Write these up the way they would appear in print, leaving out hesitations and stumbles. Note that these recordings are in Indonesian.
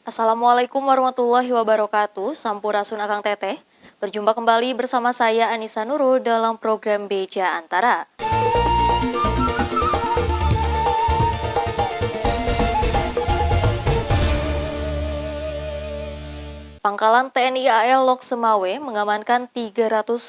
Assalamualaikum warahmatullahi wabarakatuh. Sampurasun Akang Teteh. Berjumpa kembali bersama saya Anissa Nurul dalam program Beja Antara. Pangkalan TNI AL Lok Semawe mengamankan 350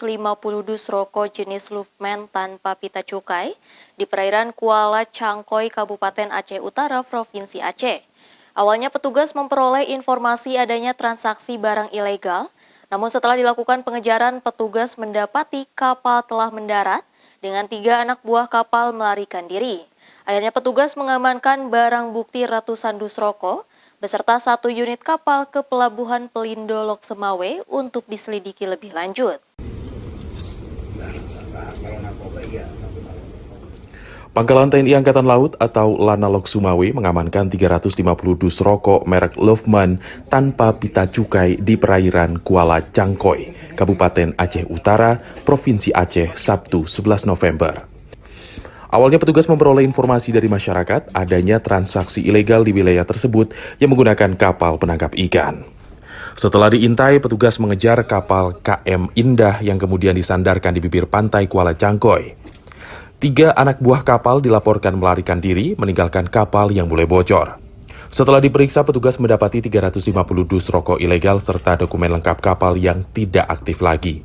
dus rokok jenis Luffman tanpa pita cukai di perairan Kuala Cangkoi, Kabupaten Aceh Utara, Provinsi Aceh. Awalnya petugas memperoleh informasi adanya transaksi barang ilegal, namun setelah dilakukan pengejaran, petugas mendapati kapal telah mendarat dengan 3 anak buah kapal melarikan diri. Akhirnya petugas mengamankan barang bukti ratusan dus rokok beserta 1 unit kapal ke Pelabuhan Pelindo Lok Semawe untuk diselidiki lebih lanjut. Pangkalan TNI Angkatan Laut atau Lana Lok Semawe mengamankan 350 dus rokok merek Luffman tanpa pita cukai di perairan Kuala Cangkoi, Kabupaten Aceh Utara, Provinsi Aceh, Sabtu 11 November. Awalnya petugas memperoleh informasi dari masyarakat adanya transaksi ilegal di wilayah tersebut yang menggunakan kapal penangkap ikan. Setelah diintai, petugas mengejar kapal KM Indah yang kemudian disandarkan di bibir pantai Kuala Cangkoi. 3 anak buah kapal dilaporkan melarikan diri, meninggalkan kapal yang mulai bocor. Setelah diperiksa, petugas mendapati 350 dus rokok ilegal serta dokumen lengkap kapal yang tidak aktif lagi.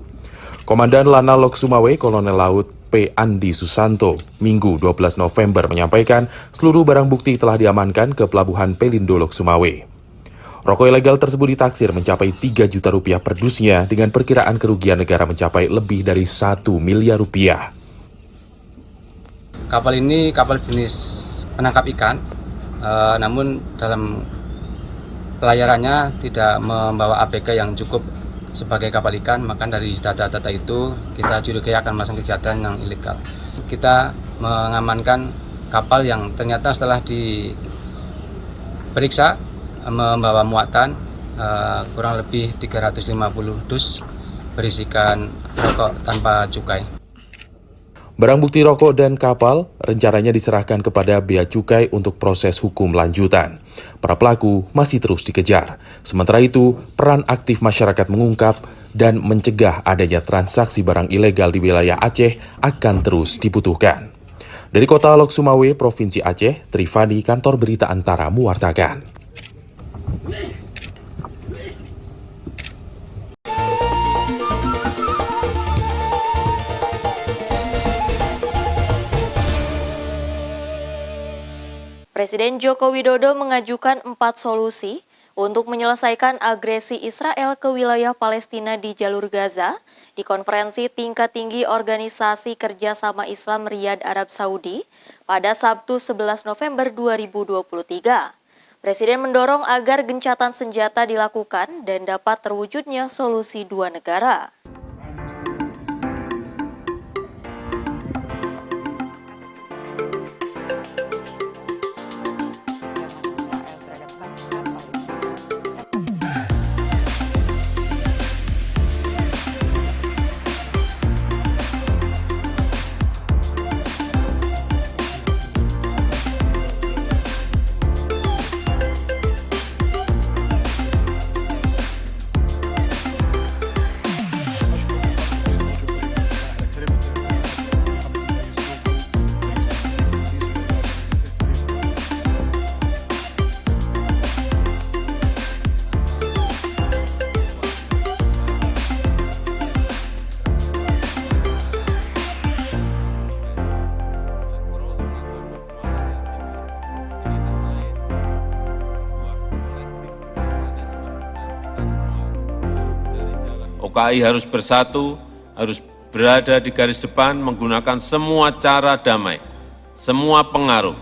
Komandan Lana Lok Semawe, Kolonel Laut P. Andi Susanto, Minggu 12 November menyampaikan seluruh barang bukti telah diamankan ke Pelabuhan Pelindo Lok Semawe. Rokok ilegal tersebut ditaksir mencapai 3 juta rupiah per dusnya dengan perkiraan kerugian negara mencapai lebih dari 1 miliar rupiah. Kapal ini kapal jenis penangkap ikan, namun dalam pelayarannya tidak membawa APK yang cukup sebagai kapal ikan, maka dari data-data itu kita curigai akan melaksanakan kegiatan yang ilegal. Kita mengamankan kapal yang ternyata setelah diperiksa membawa muatan kurang lebih 350 dus berisikan rokok tanpa cukai. Barang bukti rokok dan kapal rencananya diserahkan kepada Bea Cukai untuk proses hukum lanjutan. Para pelaku masih terus dikejar. Sementara itu, peran aktif masyarakat mengungkap dan mencegah adanya transaksi barang ilegal di wilayah Aceh akan terus dibutuhkan. Dari Kota Lok Semawe, Provinsi Aceh, Trifani, Kantor Berita Antara mewartakan. Presiden Joko Widodo mengajukan 4 solusi untuk menyelesaikan agresi Israel ke wilayah Palestina di jalur Gaza di konferensi tingkat tinggi Organisasi Kerjasama Islam Riyadh Arab Saudi pada Sabtu 11 November 2023. Presiden mendorong agar gencatan senjata dilakukan dan dapat terwujudnya solusi 2 negara. OKI harus bersatu, harus berada di garis depan menggunakan semua cara damai, semua pengaruh,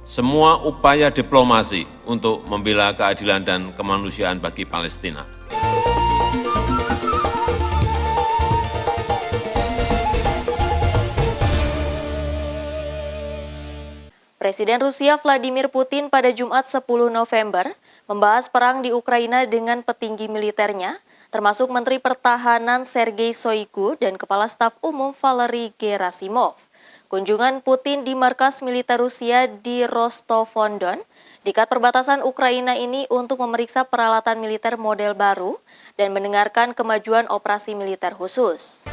semua upaya diplomasi untuk membela keadilan dan kemanusiaan bagi Palestina. Presiden Rusia Vladimir Putin pada Jumat 10 November membahas perang di Ukraina dengan petinggi militernya, termasuk Menteri Pertahanan Sergei Shoigu dan Kepala Staf Umum Valery Gerasimov. Kunjungan Putin di markas militer Rusia di Rostov-on-Don, dekat perbatasan Ukraina ini untuk memeriksa peralatan militer model baru dan mendengarkan kemajuan operasi militer khusus.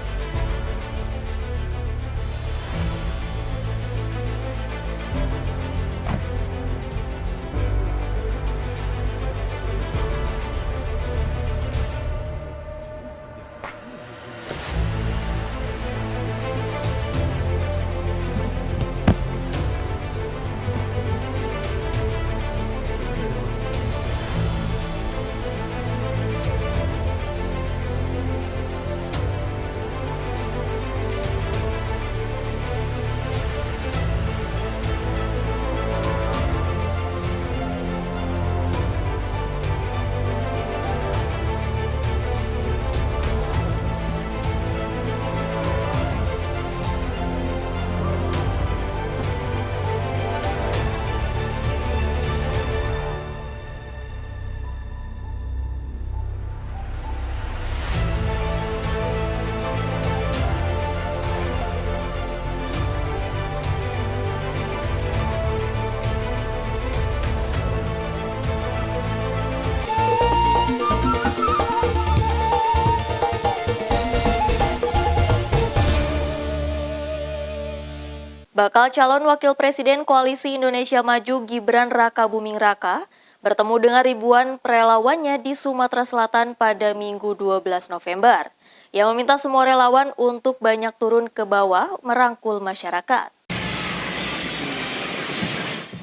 Bakal calon Wakil Presiden Koalisi Indonesia Maju Gibran Rakabuming Raka bertemu dengan ribuan relawannya di Sumatera Selatan pada Minggu 12 November, yang meminta semua relawan untuk banyak turun ke bawah merangkul masyarakat.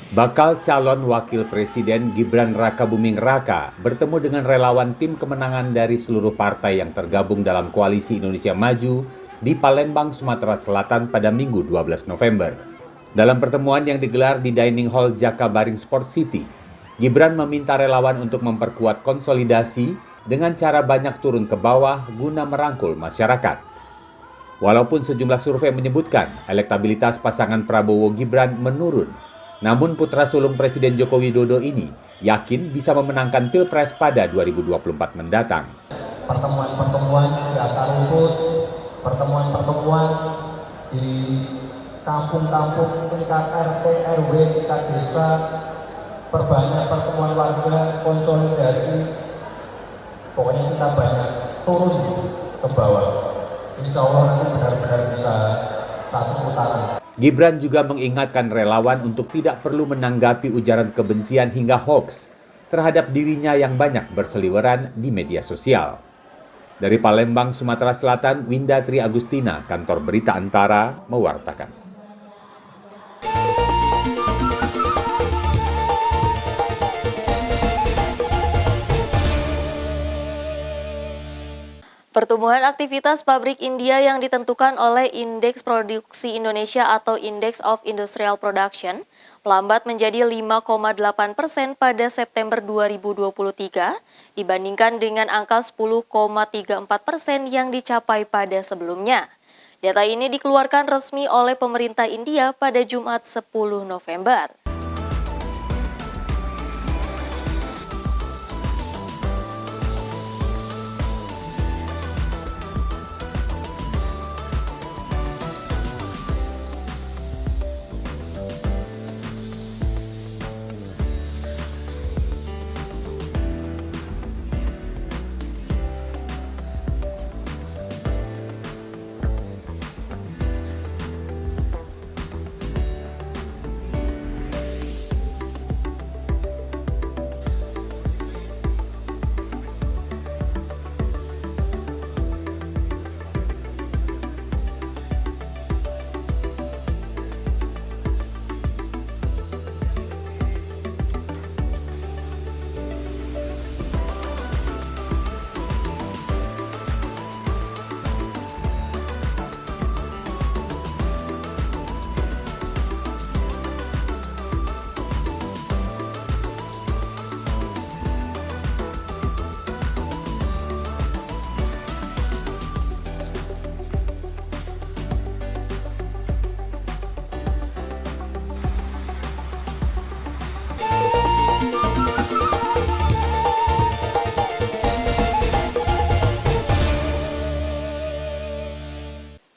Bakal calon Wakil Presiden Gibran Rakabuming Raka bertemu dengan relawan tim kemenangan dari seluruh partai yang tergabung dalam Koalisi Indonesia Maju di Palembang, Sumatera Selatan pada Minggu 12 November. Dalam pertemuan yang digelar di Dining Hall Jakabaring Sport City, Gibran meminta relawan untuk memperkuat konsolidasi dengan cara banyak turun ke bawah guna merangkul masyarakat. Walaupun sejumlah survei menyebutkan elektabilitas pasangan Prabowo Gibran menurun, namun putra sulung Presiden Joko Widodo ini yakin bisa memenangkan Pilpres pada 2024 mendatang. Pertemuan-pertemuan di akar rumput, pertemuan-pertemuan di kampung-kampung, tingkat RT, RW, tingkat desa, perbanyak pertemuan warga, konsolidasi, pokoknya kita banyak turun ke bawah. Insya Allah nanti benar-benar bisa satu putaran. Gibran juga mengingatkan relawan untuk tidak perlu menanggapi ujaran kebencian hingga hoax terhadap dirinya yang banyak berseliweran di media sosial. Dari Palembang, Sumatera Selatan, Winda Tri Agustina, Kantor Berita Antara, mewartakan. Pertumbuhan aktivitas pabrik India yang ditentukan oleh Indeks Produksi Indonesia atau Index of Industrial Production melambat menjadi 5,8% pada September 2023 dibandingkan dengan angka 10,34% yang dicapai pada sebelumnya. Data ini dikeluarkan resmi oleh pemerintah India pada Jumat 10 November.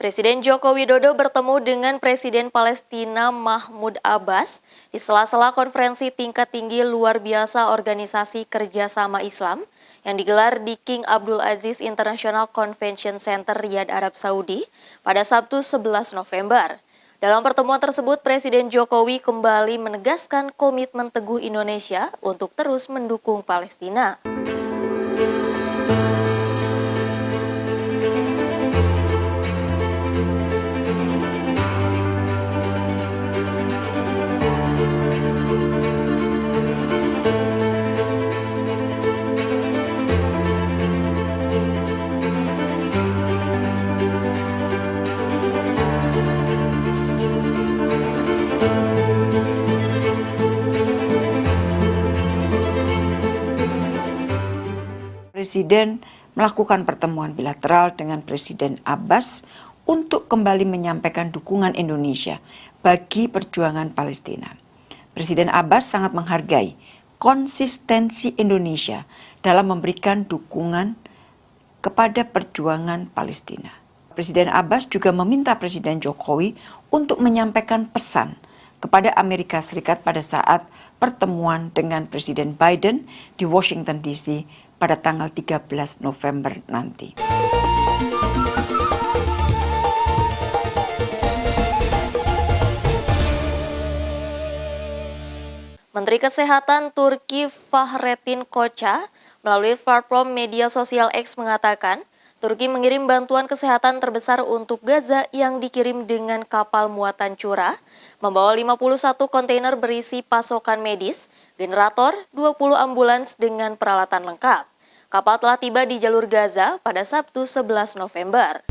Presiden Joko Widodo bertemu dengan Presiden Palestina Mahmud Abbas di sela-sela konferensi tingkat tinggi luar biasa Organisasi Kerjasama Islam yang digelar di King Abdul Aziz International Convention Center Riyadh, Arab Saudi pada Sabtu 11 November. Dalam pertemuan tersebut, Presiden Jokowi kembali menegaskan komitmen teguh Indonesia untuk terus mendukung Palestina. Presiden melakukan pertemuan bilateral dengan Presiden Abbas untuk kembali menyampaikan dukungan Indonesia bagi perjuangan Palestina. Presiden Abbas sangat menghargai konsistensi Indonesia dalam memberikan dukungan kepada perjuangan Palestina. Presiden Abbas juga meminta Presiden Jokowi untuk menyampaikan pesan kepada Amerika Serikat pada saat pertemuan dengan Presiden Biden di Washington DC pada tanggal 13 November nanti. Menteri Kesehatan Turki Fahrettin Koca melalui platform media sosial X mengatakan, Turki mengirim bantuan kesehatan terbesar untuk Gaza yang dikirim dengan kapal muatan curah, membawa 51 kontainer berisi pasokan medis, generator, 20 ambulans dengan peralatan lengkap. Kapal telah tiba di jalur Gaza pada Sabtu 11 November.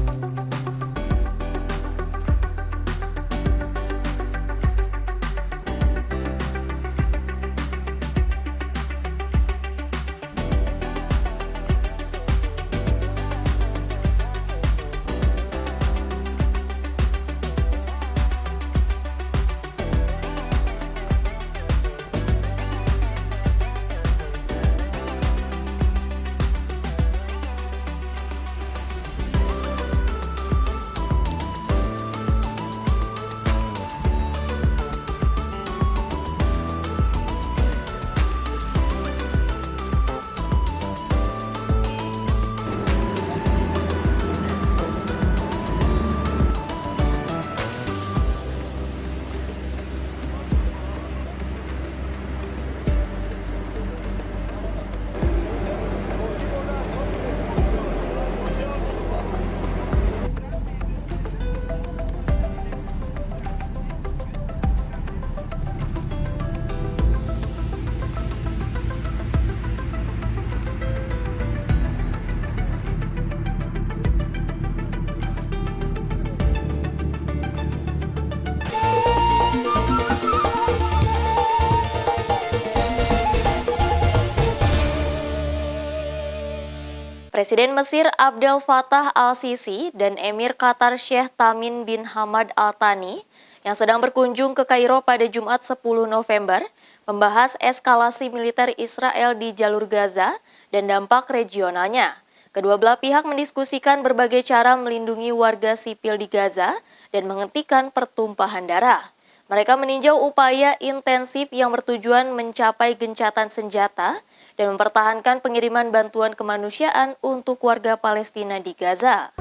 Presiden Mesir Abdel Fattah al-Sisi dan Emir Qatar Sheikh Tamim bin Hamad Al Thani yang sedang berkunjung ke Kairo pada Jumat 10 November membahas eskalasi militer Israel di jalur Gaza dan dampak regionalnya. Kedua belah pihak mendiskusikan berbagai cara melindungi warga sipil di Gaza dan menghentikan pertumpahan darah. Mereka meninjau upaya intensif yang bertujuan mencapai gencatan senjata dan mempertahankan pengiriman bantuan kemanusiaan untuk warga Palestina di Gaza.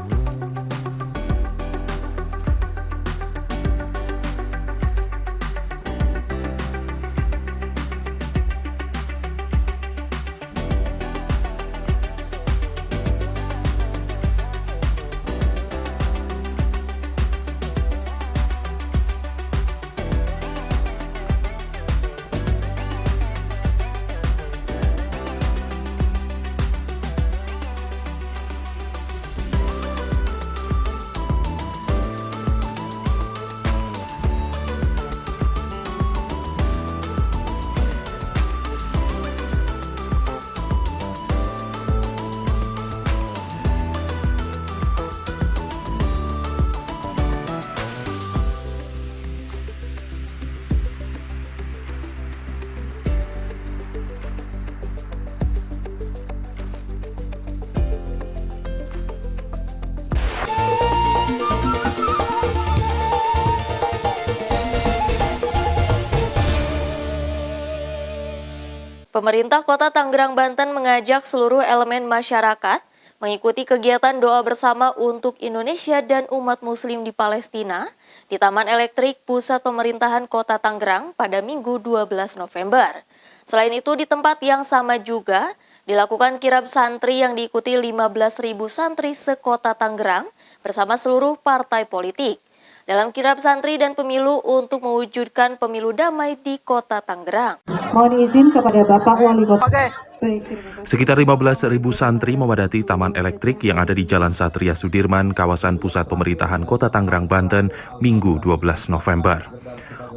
Pemerintah Kota Tangerang, Banten mengajak seluruh elemen masyarakat mengikuti kegiatan doa bersama untuk Indonesia dan umat Muslim di Palestina di Taman Elektrik Pusat Pemerintahan Kota Tangerang pada Minggu 12 November. Selain itu, di tempat yang sama juga dilakukan kirab santri yang diikuti 15.000 santri sekota Tangerang bersama seluruh partai politik dalam kirab santri dan pemilu untuk mewujudkan pemilu damai di Kota Tangerang. Mohon izin kepada Bapak Wali Kota. Baik, Sekitar 15.000 santri memadati Taman Elektrik yang ada di Jalan Satria Sudirman, kawasan pusat pemerintahan Kota Tangerang, Banten, Minggu 12 November.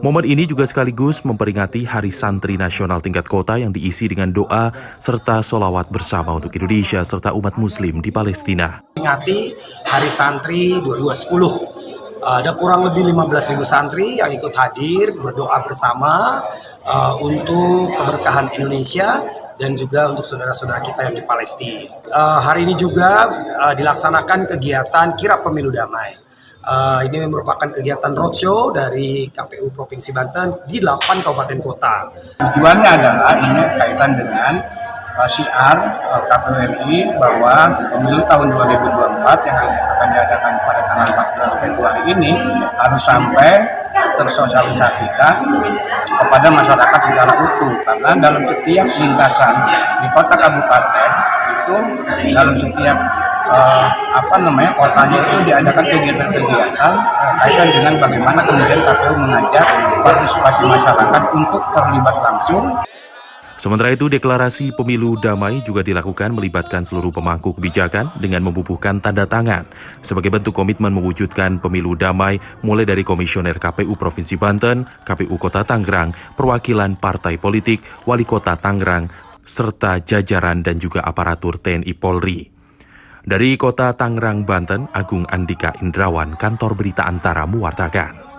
Momen ini juga sekaligus memperingati Hari Santri Nasional tingkat kota yang diisi dengan doa serta sholawat bersama untuk Indonesia serta umat Muslim di Palestina. Peringati Hari Santri 2210. Ada kurang lebih 15.000 santri yang ikut hadir berdoa bersama untuk keberkahan Indonesia dan juga untuk saudara-saudara kita yang di Palestina. Hari ini juga dilaksanakan kegiatan kirab pemilu damai. Ini merupakan kegiatan roadshow dari KPU Provinsi Banten di 8 kabupaten kota. Tujuannya adalah ini kaitan dengan syiar KPU RI bahwa pemilu tahun 2024 yang akan diadakan pada tanggal 14 Februari ini harus sampai tersosialisasikan kepada masyarakat secara utuh, karena dalam setiap lintasan di kota kabupaten itu dalam setiap kotanya itu diadakan kegiatan-kegiatan kaitan dengan bagaimana kemudian KPU mengajak partisipasi masyarakat untuk terlibat langsung. Sementara itu, deklarasi pemilu damai juga dilakukan melibatkan seluruh pemangku kebijakan dengan membubuhkan tanda tangan sebagai bentuk komitmen mewujudkan pemilu damai mulai dari Komisioner KPU Provinsi Banten, KPU Kota Tangerang, perwakilan partai politik, Wali Kota Tangerang, serta jajaran dan juga aparatur TNI Polri. Dari Kota Tangerang, Banten, Agung Andika Indrawan, Kantor Berita Antara mewartakan.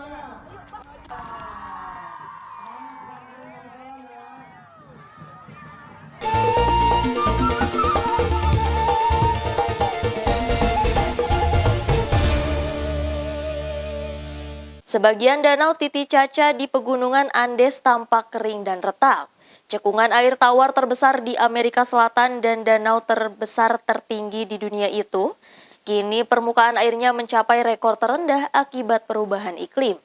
Sebagian danau Titi Caca di Pegunungan Andes tampak kering dan retak. Cekungan air tawar terbesar di Amerika Selatan dan danau terbesar tertinggi di dunia itu, kini permukaan airnya mencapai rekor terendah akibat perubahan iklim.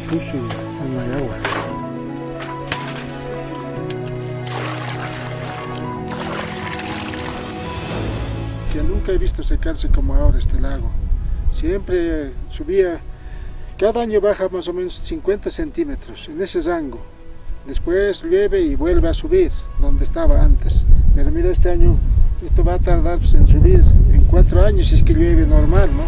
Sushi en la agua. Que nunca he visto secarse como ahora este lago. Siempre subía, cada año baja más o menos 50 centímetros en ese rango. Después llueve y vuelve a subir donde estaba antes. Pero mira, este año esto va a tardar en subir en 4 años si es que llueve normal, ¿no?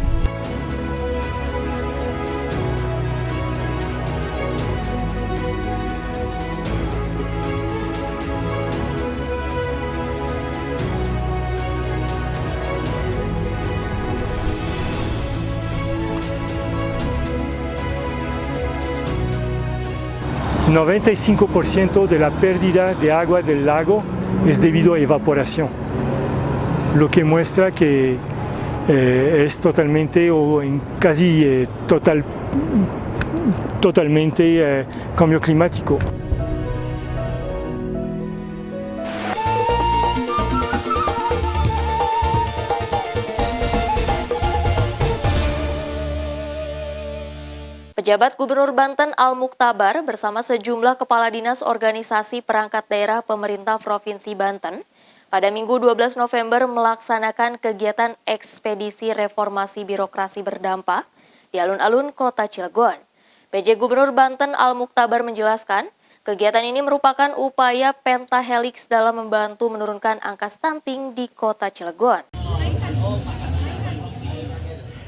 El 95% de la pérdida de agua del lago es debido a evaporación, lo que muestra que es totalmente o en casi totalmente cambio climático. Pejabat Gubernur Banten Al-Muktabar bersama sejumlah kepala dinas organisasi perangkat daerah pemerintah Provinsi Banten pada Minggu 12 November melaksanakan kegiatan ekspedisi reformasi birokrasi berdampak di alun-alun Kota Cilegon. PJ Gubernur Banten Al-Muktabar menjelaskan, kegiatan ini merupakan upaya Pentahelix dalam membantu menurunkan angka stunting di Kota Cilegon.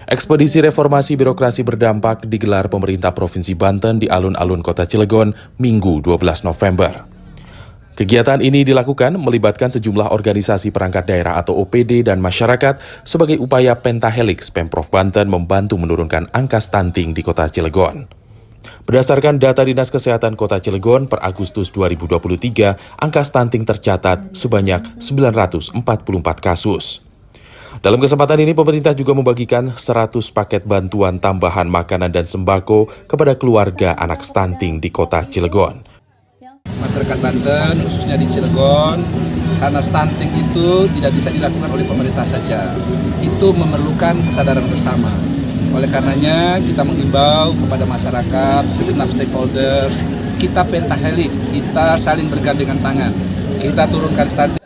Ekspedisi reformasi birokrasi berdampak digelar pemerintah Provinsi Banten di alun-alun Kota Cilegon Minggu 12 November. Kegiatan ini dilakukan melibatkan sejumlah organisasi perangkat daerah atau OPD dan masyarakat sebagai upaya Pentahelix Pemprov Banten membantu menurunkan angka stunting di Kota Cilegon. Berdasarkan data Dinas Kesehatan Kota Cilegon per Agustus 2023, angka stunting tercatat sebanyak 944 kasus. Dalam kesempatan ini, pemerintah juga membagikan 100 paket bantuan tambahan makanan dan sembako kepada keluarga anak stunting di Kota Cilegon. Masyarakat Banten, khususnya di Cilegon, karena stunting itu tidak bisa dilakukan oleh pemerintah saja. Itu memerlukan kesadaran bersama. Oleh karenanya, kita mengimbau kepada masyarakat, segenap stakeholders, kita Pentahelix, kita saling bergandengan tangan. Kita turunkan stunting.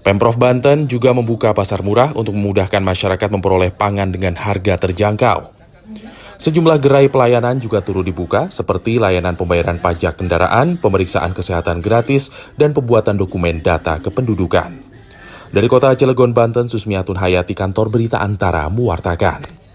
Pemprov Banten juga membuka pasar murah untuk memudahkan masyarakat memperoleh pangan dengan harga terjangkau. Sejumlah gerai pelayanan juga turut dibuka, seperti layanan pembayaran pajak kendaraan, pemeriksaan kesehatan gratis, dan pembuatan dokumen data kependudukan. Dari Kota Cilegon, Banten, Susmiatun Hayati, Kantor Berita Antara, mewartakan.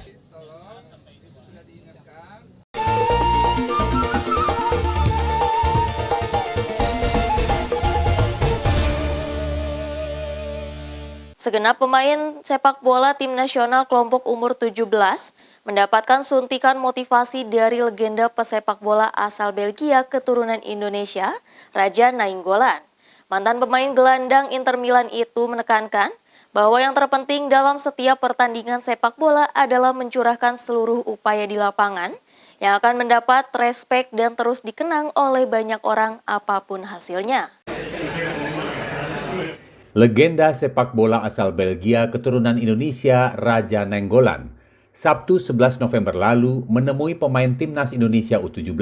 Segenap pemain sepak bola tim nasional kelompok umur 17 mendapatkan suntikan motivasi dari legenda pesepak bola asal Belgia keturunan Indonesia, Raja Nainggolan. Mantan pemain gelandang Inter Milan itu menekankan bahwa yang terpenting dalam setiap pertandingan sepak bola adalah mencurahkan seluruh upaya di lapangan yang akan mendapat respek dan terus dikenang oleh banyak orang apapun hasilnya. Legenda sepak bola asal Belgia keturunan Indonesia, Raja Nainggolan, Sabtu 11 November lalu menemui pemain timnas Indonesia U17,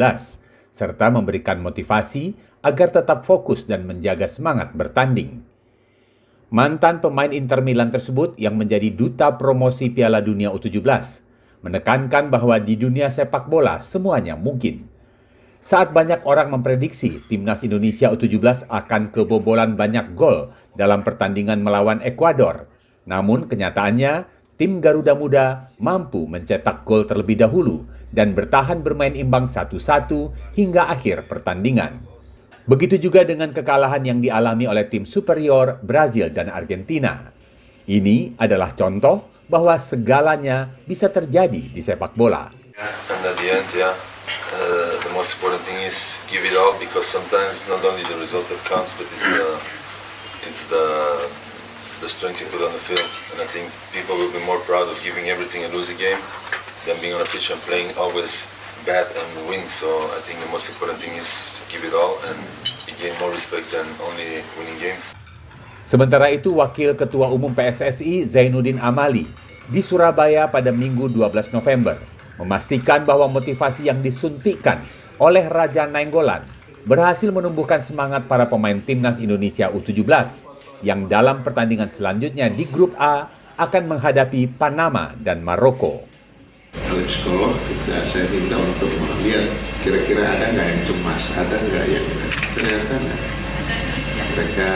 serta memberikan motivasi agar tetap fokus dan menjaga semangat bertanding. Mantan pemain Inter Milan tersebut yang menjadi duta promosi Piala Dunia U17, menekankan bahwa di dunia sepak bola semuanya mungkin. Saat banyak orang memprediksi timnas Indonesia U17 akan kebobolan banyak gol dalam pertandingan melawan Ekuador, namun kenyataannya tim Garuda Muda mampu mencetak gol terlebih dahulu dan bertahan bermain imbang 1-1 hingga akhir pertandingan. Begitu juga dengan kekalahan yang dialami oleh tim superior Brazil dan Argentina. Ini adalah contoh bahwa segalanya bisa terjadi di sepak bola. The most important thing is give it all, because sometimes not only the result that counts, but it's the strength you put on the field. And I think people will be more proud of giving everything and lose a game than being on a pitch and playing always bad and win. So I think the most important thing is give it all, and you gain more respect than only winning games. Sementara itu, Wakil Ketua Umum PSSI Zainuddin Amali di Surabaya pada Minggu 12 November memastikan bahwa motivasi yang disuntikkan oleh Raja Nainggolan berhasil menumbuhkan semangat para pemain timnas Indonesia U17 yang dalam pertandingan selanjutnya di grup A akan menghadapi Panama dan Maroko. Oleh psikolog, saya minta untuk melihat kira-kira ada nggak yang cemas, ada nggak yang ternyata nggak. Mereka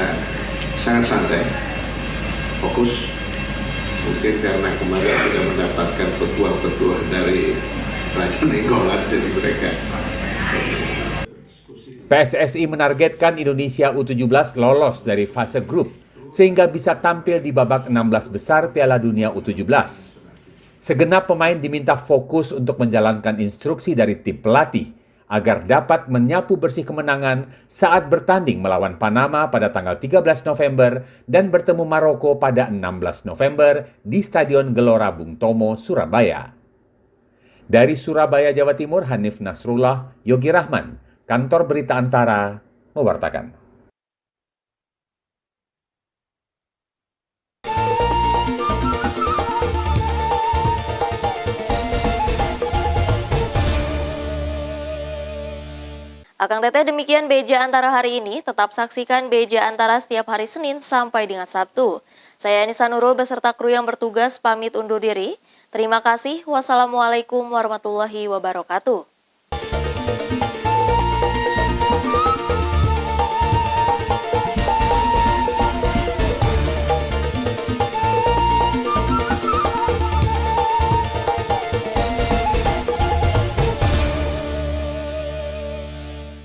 sangat santai, fokus. Mungkin karena kemarin sudah mendapatkan petuah-petuah dari Raja Nainggolan, jadi mereka. PSSI menargetkan Indonesia U17 lolos dari fase grup sehingga bisa tampil di babak 16 besar Piala Dunia U17. Segenap pemain diminta fokus untuk menjalankan instruksi dari tim pelatih agar dapat menyapu bersih kemenangan saat bertanding melawan Panama pada tanggal 13 November dan bertemu Maroko pada 16 November di Stadion Gelora Bung Tomo, Surabaya. Dari Surabaya, Jawa Timur, Hanif Nasrullah, Yogi Rahman, Kantor Berita Antara, mewartakan. Akang Teteh, demikian Beja Antara hari ini. Tetap saksikan Beja Antara setiap hari Senin sampai dengan Sabtu. Saya Anissa Nurul beserta kru yang bertugas pamit undur diri. Terima kasih. Wassalamualaikum warahmatullahi wabarakatuh.